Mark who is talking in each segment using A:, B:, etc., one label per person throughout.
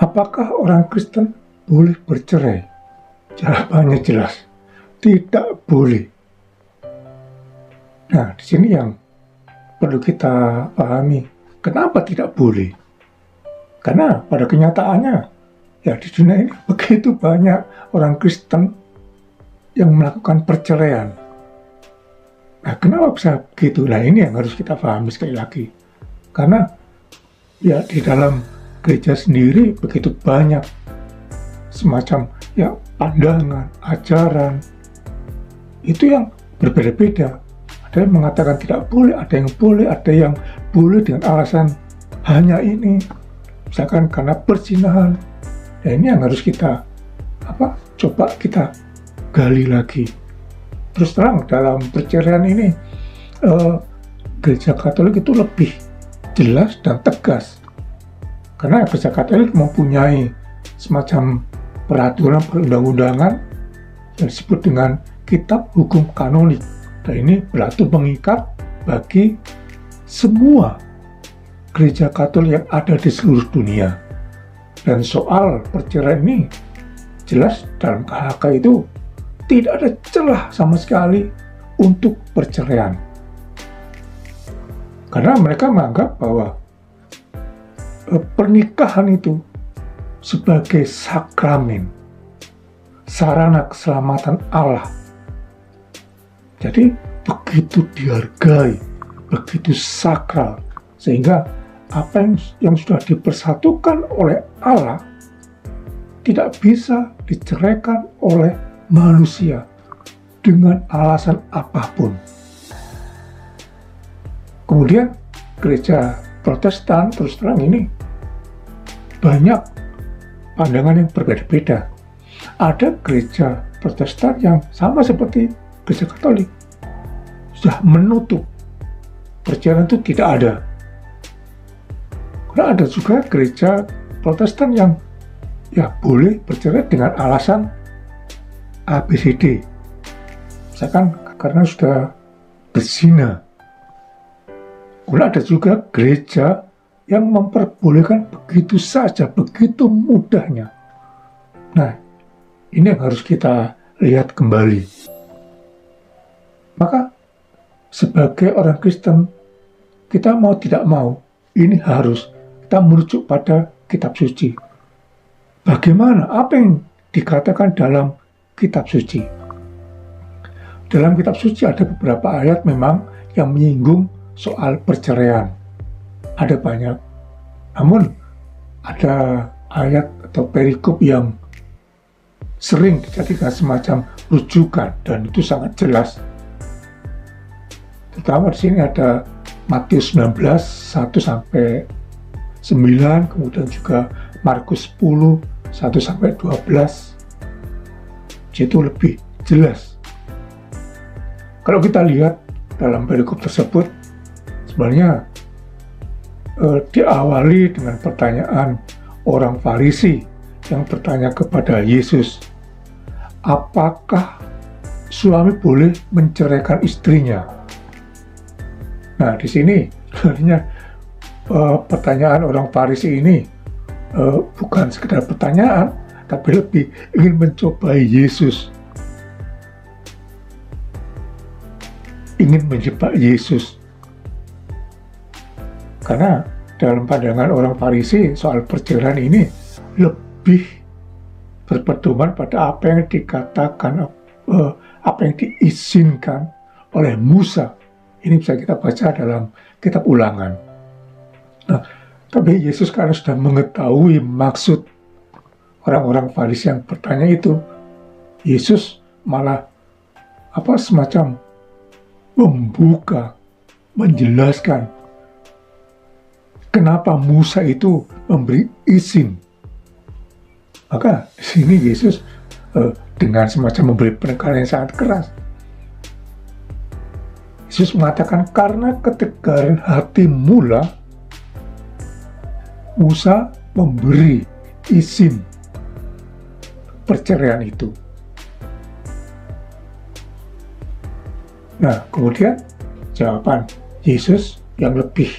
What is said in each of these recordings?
A: Apakah orang Kristen boleh bercerai? Jawabannya jelas, tidak boleh. Nah, di sini yang perlu kita pahami, kenapa tidak boleh? Karena pada kenyataannya, ya di dunia ini begitu banyak orang Kristen yang melakukan perceraian. Nah, kenapa bisa begitu? Nah, ini yang harus kita pahami sekali lagi. Karena ya di dalam gereja sendiri begitu banyak semacam ya pandangan, ajaran itu yang berbeda-beda. Ada yang mengatakan tidak boleh, ada yang boleh dengan alasan hanya ini, misalkan karena perzinahan. Nah, ini yang harus kita coba kita gali lagi. Terus terang dalam perceraian ini gereja Katolik itu lebih jelas dan tegas. Karena gereja Katolik mempunyai semacam peraturan perundang-undangan yang disebut dengan Kitab Hukum Kanonik. Dan ini berlaku mengikat bagi semua gereja Katolik yang ada di seluruh dunia. Dan soal perceraian ini jelas dalam KHK itu tidak ada celah sama sekali untuk perceraian. Karena mereka menganggap bahwa pernikahan itu sebagai sakramen, sarana keselamatan Allah. Jadi begitu dihargai, begitu sakral, sehingga apa yang sudah dipersatukan oleh Allah tidak bisa diceraikan oleh manusia dengan alasan apapun. Kemudian gereja Protestan terus terang ini banyak pandangan yang berbeda-beda. Ada gereja Protestan yang sama seperti gereja Katolik, sudah menutup perceraian itu tidak ada. Karena ada juga gereja Protestan yang ya boleh bercerai dengan alasan ABCD, misalkan karena sudah berzina. Kemudian ada juga gereja yang memperbolehkan begitu saja, begitu mudahnya. Nah, ini yang harus kita lihat kembali. Maka sebagai orang Kristen, kita mau tidak mau, ini harus kita merujuk pada kitab suci. Bagaimana? Apa yang dikatakan dalam kitab suci? Dalam kitab suci ada beberapa ayat memang yang menyinggung soal perceraian. Ada banyak. Namun ada ayat atau perikop yang sering dijadikan semacam rujukan dan itu sangat jelas. Terutama di sini ada Matius 19, 1 sampai 9, kemudian juga Markus 10, 1 sampai 12. Itu lebih jelas. Kalau kita lihat dalam perikop tersebut, sebenarnya diawali dengan pertanyaan orang Farisi yang bertanya kepada Yesus, apakah suami boleh menceraikan istrinya? Nah, di sini sebenarnya pertanyaan orang Farisi ini bukan sekedar pertanyaan, tapi lebih ingin mencobai Yesus, ingin menjebak Yesus. Karena dalam pandangan orang Farisi soal perceraian ini lebih berpedoman pada apa yang dikatakan, apa yang diizinkan oleh Musa. Ini bisa kita baca dalam kitab Ulangan. Nah, tapi Yesus karena sudah mengetahui maksud orang-orang Farisi yang bertanya itu, Yesus malah semacam membuka, menjelaskan kenapa Musa itu memberi izin. Maka di sini Yesus dengan semacam memberi penekanan yang sangat keras. Yesus mengatakan karena ketegaran hati mula Musa memberi izin perceraian itu. Nah, kemudian jawaban Yesus yang lebih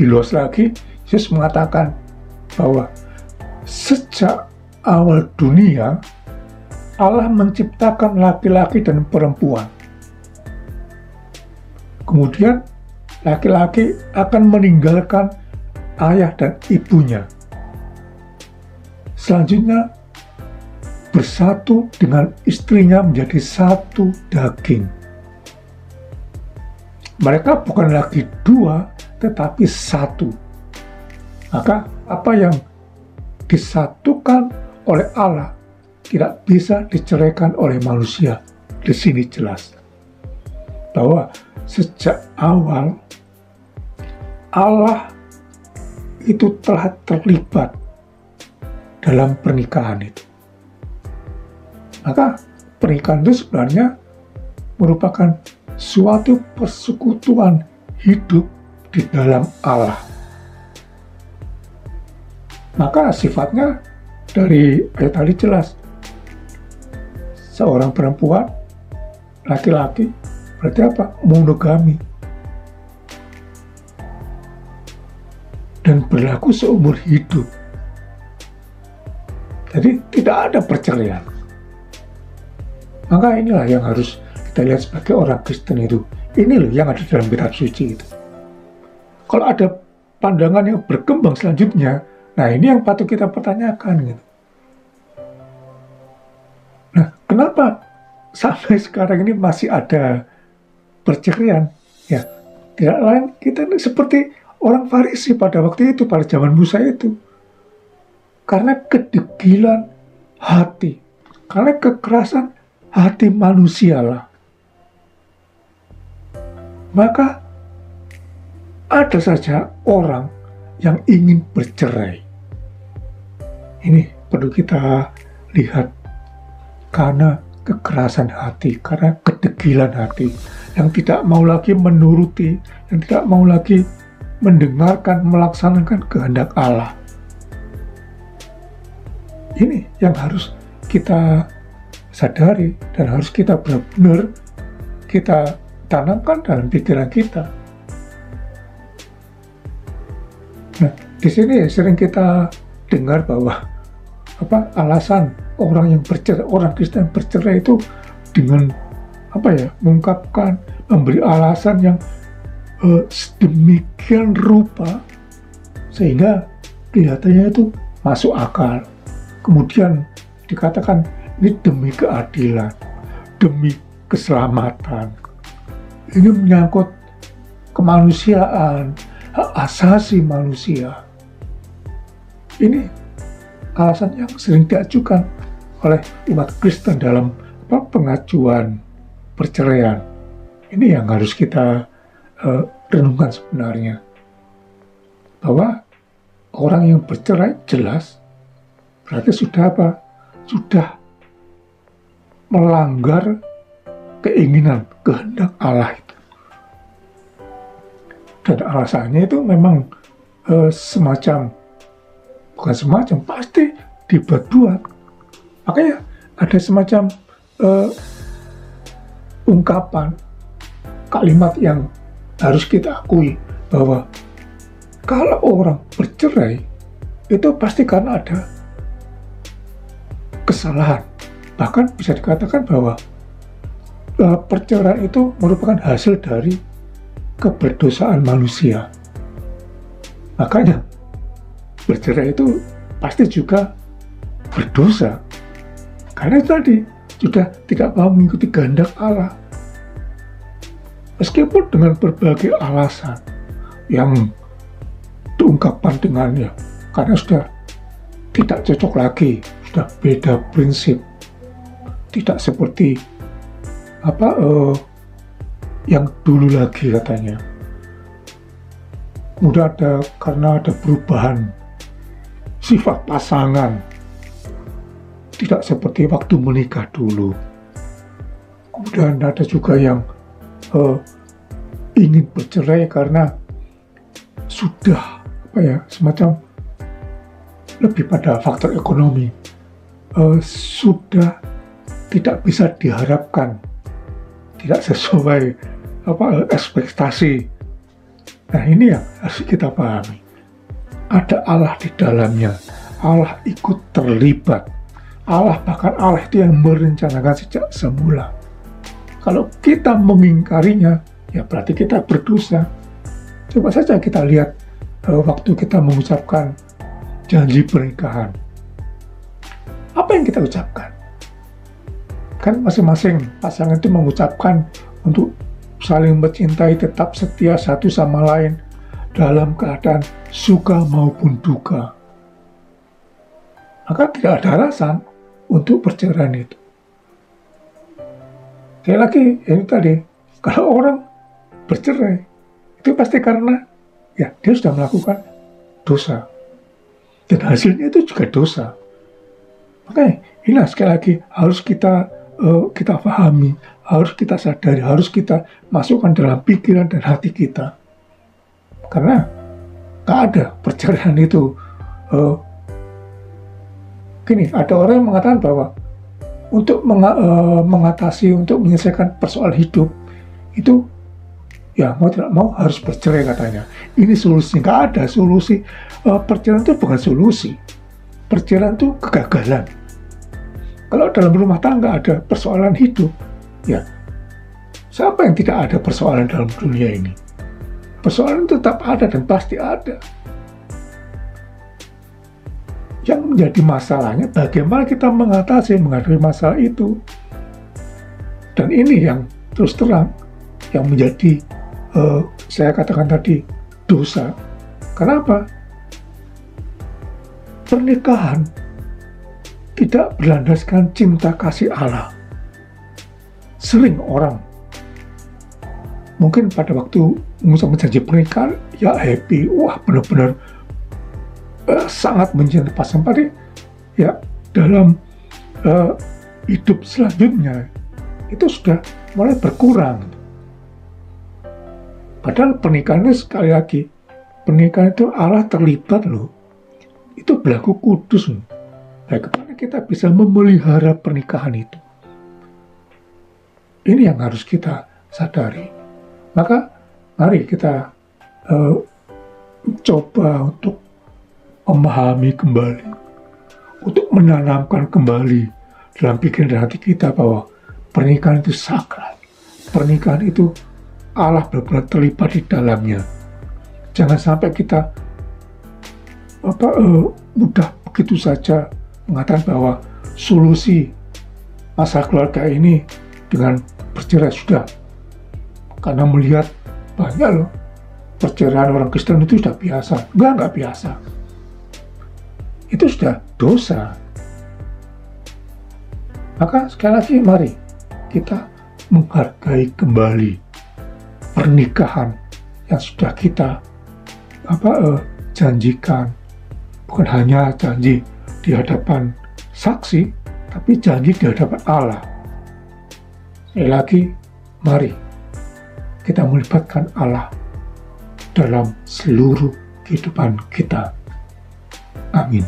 A: luas lagi, Yesus mengatakan bahwa Sejak awal dunia, Allah menciptakan laki-laki dan perempuan. Kemudian laki-laki akan meninggalkan ayah dan ibunya. Selanjutnya bersatu dengan istrinya menjadi satu daging. Mereka bukan lagi dua, tetapi satu. Maka apa yang disatukan oleh Allah tidak bisa diceraikan oleh manusia. Di sini jelas bahwa sejak awal Allah itu telah terlibat dalam pernikahan itu. Maka pernikahan itu sebenarnya merupakan suatu persekutuan hidup di dalam Allah. Maka sifatnya dari ayat tadi jelas. Seorang perempuan, laki-laki, berarti apa? Monogami. Dan berlaku seumur hidup. Jadi tidak ada perceraian. Maka inilah yang harus kita lihat sebagai orang Kristen itu. Ini loh yang ada dalam kitab suci itu. Kalau ada pandangan yang berkembang selanjutnya, nah ini yang patut kita pertanyakan gitu. Nah, kenapa sampai sekarang ini masih ada perceraian? Ya, tidak lain kita ini seperti orang Farisi pada waktu itu, pada zaman Musa itu. Karena kedegilan hati, karena kekerasan hati manusia lah. Maka ada saja orang yang ingin bercerai. Ini perlu kita lihat karena kekerasan hati, karena kedegilan hati, yang tidak mau lagi menuruti, yang tidak mau lagi mendengarkan, melaksanakan kehendak Allah. Ini yang harus kita sadari dan harus kita benar-benar kita tanamkan dalam pikiran kita. Nah, di sini sering kita dengar bahwa alasan orang yang bercerai, orang Kristen bercerai itu dengan mengungkapkan, memberi alasan yang sedemikian rupa sehingga kelihatannya itu masuk akal. Kemudian dikatakan ini demi keadilan, demi keselamatan. Ini menyangkut kemanusiaan, hak asasi manusia. Ini alasan yang sering diajukan oleh umat Kristen dalam pengajuan perceraian. Ini yang harus kita renungkan sebenarnya. Bahwa orang yang bercerai jelas berarti sudah sudah melanggar keinginan, kehendak Allah itu. Dan alasannya itu memang pasti dibuat-buat. Makanya ada semacam ungkapan, kalimat yang harus kita akui bahwa kalau orang bercerai itu pasti karena ada kesalahan. Bahkan bisa dikatakan bahwa perceraian itu merupakan hasil dari keberdosaan manusia. Makanya bercerai itu pasti juga berdosa. Karena tadi sudah tidak mau mengikuti kehendak Allah. Meskipun dengan berbagai alasan yang diungkapkan dengannya, karena sudah tidak cocok lagi, sudah beda prinsip, tidak seperti yang dulu lagi katanya. Kemudian karena ada perubahan sifat pasangan, tidak seperti waktu menikah dulu. Kemudian ada juga yang ingin bercerai karena sudah semacam lebih pada faktor ekonomi, sudah tidak bisa diharapkan, tidak sesuai ekspektasi. Nah, ini yang harus kita pahami. Ada Allah di dalamnya, Allah ikut terlibat. Bahkan Allah itu yang merencanakan sejak semula. Kalau kita mengingkarinya, ya berarti kita berdosa. Coba saja kita lihat waktu kita mengucapkan janji pernikahan. Apa yang kita ucapkan? Kan masing-masing pasangan itu mengucapkan untuk saling mencintai, tetap setia satu sama lain dalam keadaan suka maupun duka. Maka tidak ada alasan untuk perceraian itu. Sekali lagi, ini tadi, kalau orang bercerai, itu pasti karena ya dia sudah melakukan dosa. Dan hasilnya itu juga dosa. Makanya, ini sekali lagi harus kita pahami, harus kita sadari, harus kita masukkan dalam pikiran dan hati kita. Karena gak ada perceraian itu. Gini, ada orang yang mengatakan bahwa untuk mengatasi, untuk menyelesaikan persoalan hidup, itu ya mau tidak mau harus bercerai katanya. Ini solusi, nggak ada solusi. Perceraian itu bukan solusi. Perceraian itu kegagalan. Kalau dalam rumah tangga ada persoalan hidup, ya siapa yang tidak ada persoalan dalam dunia ini? Persoalan tetap ada dan pasti ada. Yang menjadi masalahnya bagaimana kita menghadapi masalah itu. Dan ini yang terus terang yang menjadi saya katakan tadi dosa. Kenapa? Pernikahan tidak berlandaskan cinta kasih Allah. Sering orang mungkin pada waktu mengucapkan janji pernikahan ya happy, wah benar-benar sangat mencintai pasangan, pada ya dalam hidup selanjutnya itu sudah mulai berkurang. Padahal pernikahan itu sekali lagi, pernikahan itu Allah terlibat loh. Itu berlaku kudus loh. Bagaimana kita bisa memelihara pernikahan itu? Ini yang harus kita sadari. Maka mari kita coba untuk memahami kembali, untuk menanamkan kembali dalam pikiran dan hati kita bahwa pernikahan itu sakral. Pernikahan itu Allah benar-benar terlibat di dalamnya. Jangan sampai kita mudah begitu saja mengatakan bahwa solusi masalah keluarga ini dengan bercerai sudah. Karena melihat banyak loh perceraian orang Kristen itu sudah biasa. Enggak biasa. Itu sudah dosa. Maka sekali lagi mari kita menghargai kembali pernikahan yang sudah kita janjikan. Bukan hanya janji di hadapan saksi, tapi janji di hadapan Allah. Sekali lagi, mari kita melibatkan Allah dalam seluruh kehidupan kita. Amin.